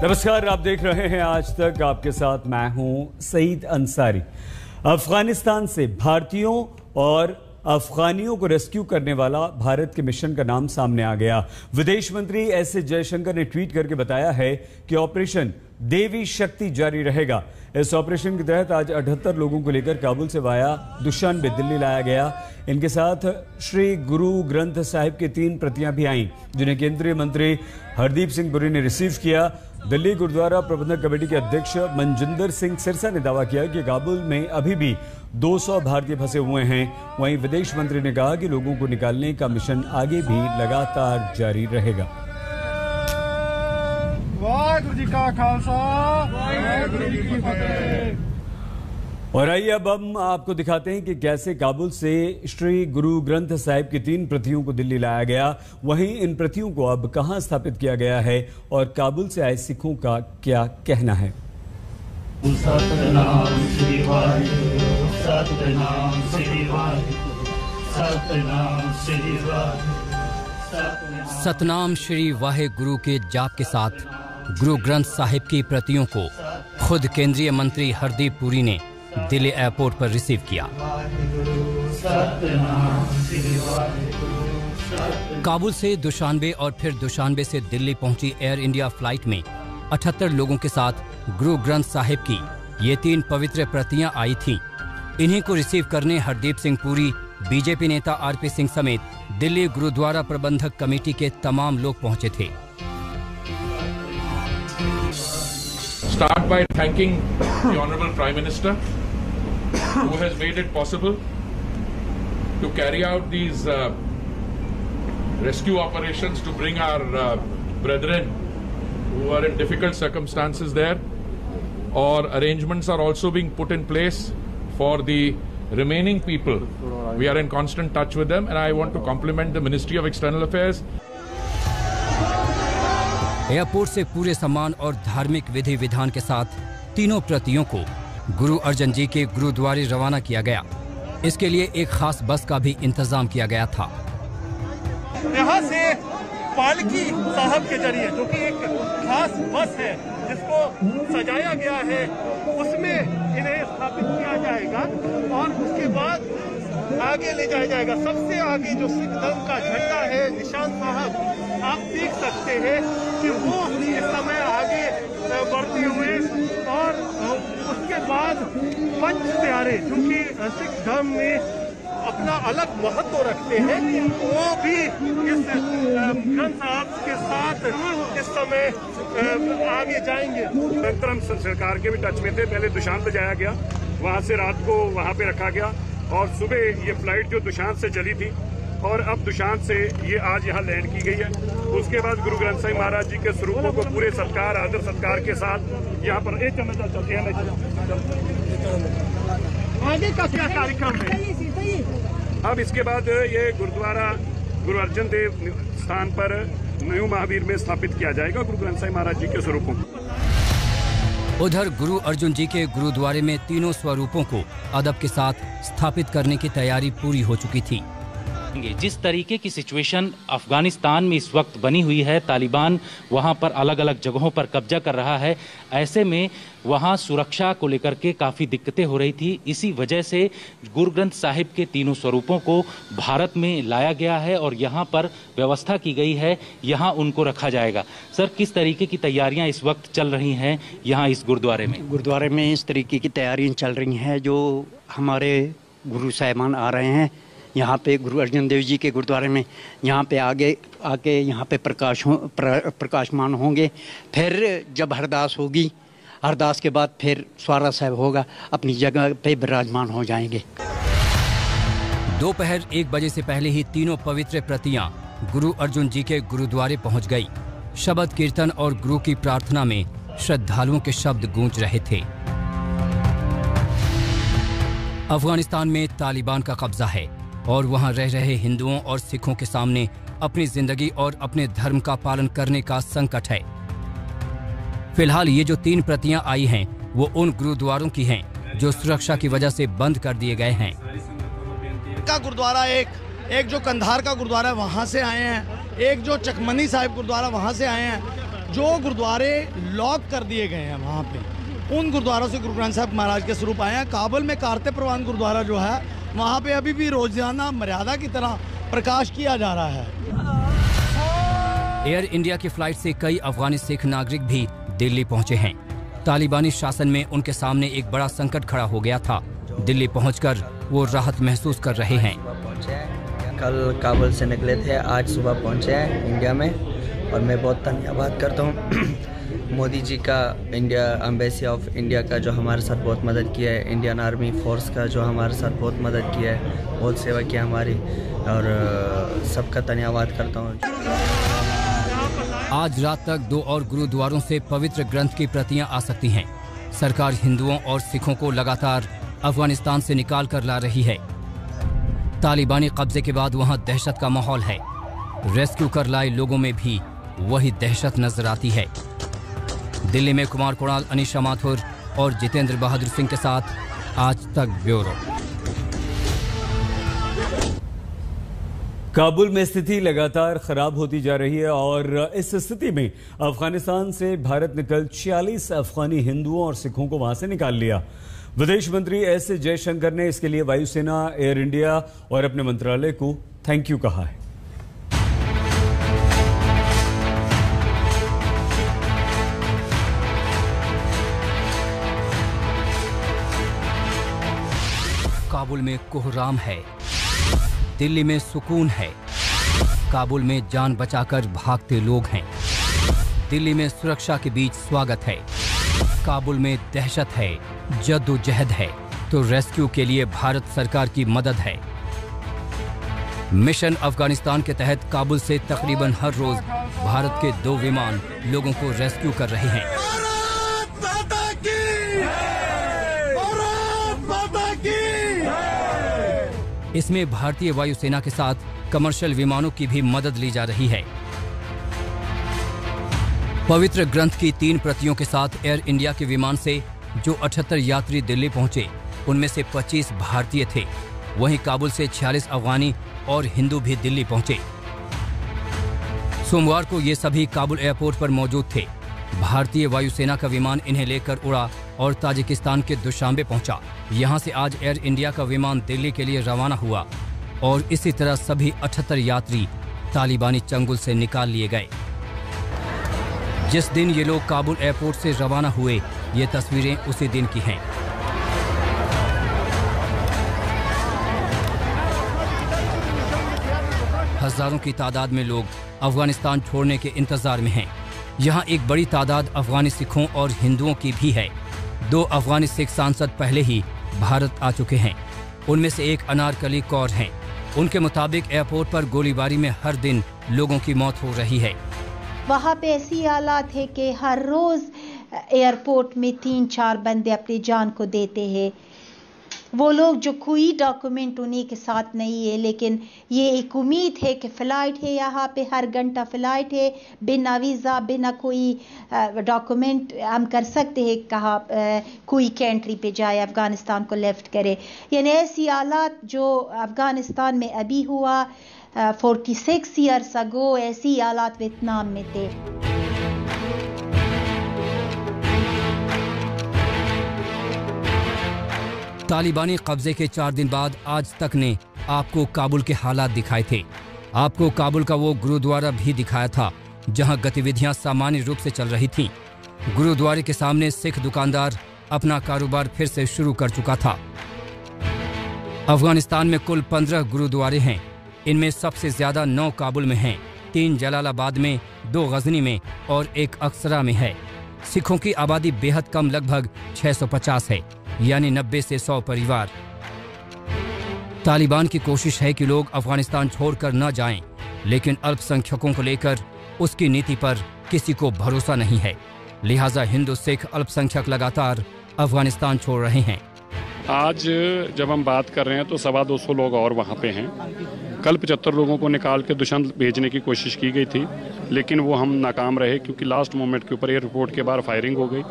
नमस्कार, आप देख रहे हैं आज तक। आपके साथ मैं हूं सईद अंसारी। अफगानिस्तान से भारतीयों और अफगानियों को रेस्क्यू करने वाला भारत के मिशन का नाम सामने आ गया। विदेश मंत्री एस जयशंकर ने ट्वीट करके बताया है कि ऑपरेशन देवी शक्ति जारी रहेगा। इस ऑपरेशन के तहत आज 78 लोगों को लेकर काबुल से वाया दुशानबे दिल्ली लाया गया। इनके साथ श्री गुरु ग्रंथ साहिब की 3 प्रतियां भी आईं, जिन्हें केंद्रीय मंत्री हरदीप सिंह पुरी ने रिसीव किया। दिल्ली गुरुद्वारा प्रबंधक कमेटी के अध्यक्ष मनजिंदर सिंह सिरसा ने दावा किया कि काबुल में अभी भी 200 भारतीय फंसे हुए हैं। वहीं विदेश मंत्री ने कहा कि लोगों को निकालने का मिशन आगे भी लगातार जारी रहेगा। वाहिगुरु जी का खालसा, वाहिगुरु जी की फतेह। और आइए अब हम आपको दिखाते हैं कि कैसे काबुल से श्री गुरु ग्रंथ साहिब की 3 प्रतियों को दिल्ली लाया गया। वहीं इन प्रतियों को अब कहां स्थापित किया गया है और काबुल से आए सिखों का क्या कहना है। सतनाम श्री वाहिगुरु, सतनाम श्री वाहिगुरु, सतनाम श्री वाहिगुरु। सतनाम श्री वाहिगुरु के जाप के साथ गुरु ग्रंथ साहिब की प्रतियों को खुद केंद्रीय मंत्री हरदीप पुरी ने दिल्ली एयरपोर्ट पर रिसीव किया। काबुल से दुशानबे और फिर दुशानबे से दिल्ली पहुंची एयर इंडिया फ्लाइट में 78 लोगों के साथ गुरु ग्रंथ साहिब की ये 3 पवित्र प्रतियां आई थीं। इन्हीं को रिसीव करने हरदीप सिंह पुरी, बीजेपी नेता आरपी सिंह समेत दिल्ली गुरुद्वारा प्रबंधक कमेटी के तमाम लोग पहुंचे थे। Start by thanking the Honorable Prime Minister who has made it possible to carry out these rescue operations to bring our brethren who are in difficult circumstances there. Or arrangements are also being put in place for the remaining people. We are in constant touch with them and I want to compliment the Ministry of External Affairs. Airport से पूरे सम्मान और धार्मिक विधि विधान के साथ तीनों प्रतियों को गुरु अर्जन जी के गुरुद्वारे रवाना किया गया। इसके लिए एक खास बस का भी इंतजाम किया गया था। यहाँ से पालकी साहब के जरिए, जो कि एक खास बस है जिसको सजाया गया है, उसमें इन्हें स्थापित किया जाएगा और उसके बाद आगे ले जाया जाएगा। सबसे आगे जो सिख धर्म का झंडा है, निशान साहब आप देख सकते हैं कि वो इस समय आगे बढ़ते हुए, और उसके बाद पंच प्यारे जो कि सिख धर्म में अपना अलग महत्व रखते हैं, वो भी इस ग्रंथ साहब के साथ इस समय आगे जाएंगे। हम सरकार के भी टच में थे। पहले दुशान पे जाया गया, वहाँ से रात को वहाँ पे रखा गया और सुबह ये फ्लाइट जो दुशान से चली थी और अब दुशान से ये आज यहाँ लैंड की गई है। उसके बाद गुरु ग्रंथ साहिब महाराज जी के स्वरूपों को पूरे सत्कार, आदर सत्कार के साथ यहाँ पर चलते हैं। आगे का क्या कार्यक्रम है? अब इसके बाद ये गुरुद्वारा गुरु अर्जन देव स्थान पर न्यू महावीर में स्थापित किया जाएगा गुरु ग्रंथ साहिब महाराज जी के स्वरूपों को। उधर गुरु अर्जुन जी के गुरुद्वारे में तीनों स्वरूपों को अदब के साथ स्थापित करने की तैयारी पूरी हो चुकी थी। जिस तरीके की सिचुएशन अफगानिस्तान में इस वक्त बनी हुई है, तालिबान वहां पर अलग अलग जगहों पर कब्जा कर रहा है, ऐसे में वहां सुरक्षा को लेकर के काफ़ी दिक्कतें हो रही थी। इसी वजह से गुरु ग्रंथ साहिब के तीनों स्वरूपों को भारत में लाया गया है और यहां पर व्यवस्था की गई है, यहां उनको रखा जाएगा। सर, किस तरीके की तैयारियां इस वक्त चल रही हैं यहाँ इस गुरुद्वारे में? गुरुद्वारे में इस तरीके की तैयारियाँ चल रही हैं, जो हमारे गुरु साहिबान आ रहे हैं यहाँ पे गुरु अर्जन देव जी के गुरुद्वारे में, यहाँ पे आके यहाँ पे प्रकाशमान होंगे। फिर जब अरदास होगी, अरदास के बाद फिर स्वारा साहब होगा, अपनी जगह पे विराजमान हो जाएंगे। दोपहर 1 बजे से पहले ही तीनों पवित्र प्रतियां गुरु अर्जुन जी के गुरुद्वारे पहुंच गई। शब्द कीर्तन और गुरु की प्रार्थना में श्रद्धालुओं के शब्द गूंज रहे थे। अफगानिस्तान में तालिबान का कब्जा है और वहां रह रहे हिंदुओं और सिखों के सामने अपनी जिंदगी और अपने धर्म का पालन करने का संकट है। फिलहाल ये जो 3 प्रतियां आई हैं, वो उन गुरुद्वारों की हैं जो सुरक्षा की वजह से बंद कर दिए गए हैं। का गुरुद्वारा एक जो कंधार का गुरुद्वारा है वहाँ से आए हैं, एक जो चकमनी साहिब गुरुद्वारा वहाँ से आए हैं, जो गुरुद्वारे लॉक कर दिए गए हैं वहाँ पे, उन गुरुद्वारों से गुरु ग्रंथ साहब महाराज के स्वरूप आए हैं। काबुल में कारते परवान गुरुद्वारा जो है, वहाँ पे अभी भी रोजाना मर्यादा की तरह प्रकाश किया जा रहा है। एयर इंडिया की फ्लाइट से कई अफगानी सिख नागरिक भी दिल्ली पहुंचे हैं। तालिबानी शासन में उनके सामने एक बड़ा संकट खड़ा हो गया था। दिल्ली पहुंचकर वो राहत महसूस कर रहे हैं। कल काबुल से निकले थे, आज सुबह पहुंचे हैं इंडिया में, और मैं बहुत धन्यवाद करता हूं मोदी जी का, इंडिया एम्बेसी ऑफ इंडिया का जो हमारे साथ बहुत मदद किया है, इंडियन आर्मी फोर्स का जो हमारे साथ बहुत मदद किया है, बहुत सेवा की हमारी, और सबका धन्यवाद करता हूं। आज रात तक 2 और गुरुद्वारों से पवित्र ग्रंथ की प्रतियां आ सकती हैं। सरकार हिंदुओं और सिखों को लगातार अफगानिस्तान से निकाल कर ला रही है। तालिबानी कब्जे के बाद वहां दहशत का माहौल है। रेस्क्यू कर लाए लोगों में भी वही दहशत नजर आती है। दिल्ली में कुमार कुणाल, अनीशा माथुर और जितेंद्र बहादुर सिंह के साथ आज तक ब्यूरो। काबुल में स्थिति लगातार खराब होती जा रही है और इस स्थिति में अफगानिस्तान से भारत ने कल 46 अफगानी हिंदुओं और सिखों को वहां से निकाल लिया। विदेश मंत्री एस जयशंकर ने इसके लिए वायुसेना, एयर इंडिया और अपने मंत्रालय को थैंक यू कहा है। काबुल में कोहराम है, दिल्ली में सुकून है। काबुल में जान बचाकर भागते लोग हैं। दिल्ली में सुरक्षा के बीच स्वागत है। काबुल में दहशत है, जद्दोजहद है, तो रेस्क्यू के लिए भारत सरकार की मदद है। मिशन अफगानिस्तान के तहत काबुल से तकरीबन हर रोज भारत के 2 विमान लोगों को रेस्क्यू कर रहे हैं। इसमें भारतीय वायुसेना के साथ कमर्शियल विमानों की भी मदद ली जा रही है। पवित्र ग्रंथ की 3 प्रतियों के साथ एयर इंडिया के विमान से जो 78 यात्री दिल्ली पहुंचे, उनमें से 25 भारतीय थे। वहीं काबुल से 46 अफगानी और हिंदू भी दिल्ली पहुंचे। सोमवार को ये सभी काबुल एयरपोर्ट पर मौजूद थे। भारतीय वायुसेना का विमान इन्हें लेकर उड़ा और ताजिकिस्तान के दुशांबे पहुंचा। यहां से आज एयर इंडिया का विमान दिल्ली के लिए रवाना हुआ और इसी तरह सभी 78 यात्री तालिबानी चंगुल से निकाल लिए गए। जिस दिन ये लोग काबुल एयरपोर्ट से रवाना हुए, ये तस्वीरें उसी दिन की हैं। हजारों की तादाद में लोग अफगानिस्तान छोड़ने के इंतजार में हैं। यहाँ एक बड़ी तादाद अफगानी सिखों और हिंदुओं की भी है। 2 अफगानी सिख सांसद पहले ही भारत आ चुके हैं। उनमें से एक अनारकली कौर हैं। उनके मुताबिक एयरपोर्ट पर गोलीबारी में हर दिन लोगों की मौत हो रही है। वहाँ पे ऐसी हालात है कि हर रोज एयरपोर्ट में 3-4 बंदे अपनी जान को देते हैं। वो लोग जो कोई डॉक्यूमेंट उन्हीं के साथ नहीं है, लेकिन ये एक उम्मीद है कि फ़्लाइट है, यहाँ पे हर घंटा फ़्लाइट है, बिना वीज़ा, बिना कोई डॉक्यूमेंट हम कर सकते हैं कहाँ कोई कंट्री पे जाए, अफ़गानिस्तान को लेफ़्ट करे। यानी ऐसी हालात जो अफ़गानिस्तान में अभी हुआ 46 ईयर्स अगो, ऐसी हालात वियतनाम में थे। तालिबानी कब्जे के 4 दिन बाद आज तक ने आपको काबुल के हालात दिखाए थे। आपको काबुल का वो गुरुद्वारा भी दिखाया था जहां गतिविधियां सामान्य रूप से चल रही थीं। गुरुद्वारे के सामने सिख दुकानदार अपना कारोबार फिर से शुरू कर चुका था। अफगानिस्तान में कुल 15 गुरुद्वारे हैं। इनमें सबसे ज्यादा 9 काबुल में हैं, 3 जलालाबाद में, 2 गजनी में और 1 अक्सरा में है। सिखों की आबादी बेहद कम, लगभग 650 है, यानी 90 से 100 परिवार। तालिबान की कोशिश है कि लोग अफगानिस्तान छोड़कर न जाएं, लेकिन अल्पसंख्यकों को लेकर उसकी नीति पर किसी को भरोसा नहीं है। लिहाजा हिंदू सिख अल्पसंख्यक लगातार अफगानिस्तान छोड़ रहे हैं। आज जब हम बात कर रहे हैं तो 225 लोग और वहाँ पे हैं। कल 75 लोगों को निकाल के दुशांबे भेजने की कोशिश की गई थी, लेकिन वो हम नाकाम रहे क्योंकि लास्ट मोमेंट के ऊपर एयरपोर्ट के बाहर फायरिंग हो गई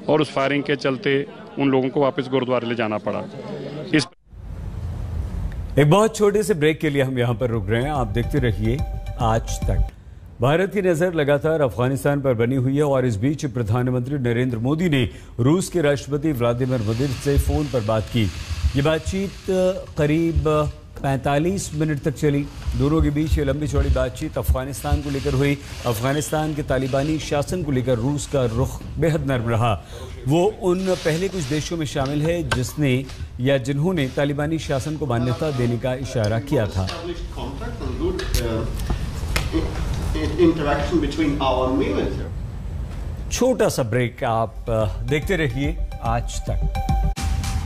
और उस फायरिंग के चलते उन लोगों को वापस गुरुद्वारे ले जाना पड़ा। एक बहुत छोटे से ब्रेक के लिए हम यहाँ पर रुक रहे हैं। आप देखते रहिए आज तक। भारत की नजर लगातार अफगानिस्तान पर बनी हुई है और इस बीच प्रधानमंत्री नरेंद्र मोदी ने रूस के राष्ट्रपति व्लादिमीर पुतिन से फोन पर बात की। ये बातचीत करीब 45 मिनट तक चली। दोनों के बीच ये लंबी चौड़ी बातचीत अफगानिस्तान को लेकर हुई। अफगानिस्तान के तालिबानी शासन को लेकर रूस का रुख बेहद नर्म रहा। वो उन पहले कुछ देशों में शामिल है जिसने या जिन्होंने तालिबानी शासन को मान्यता देने का इशारा किया था। छोटा सा ब्रेक, आप देखते रहिए आज तक।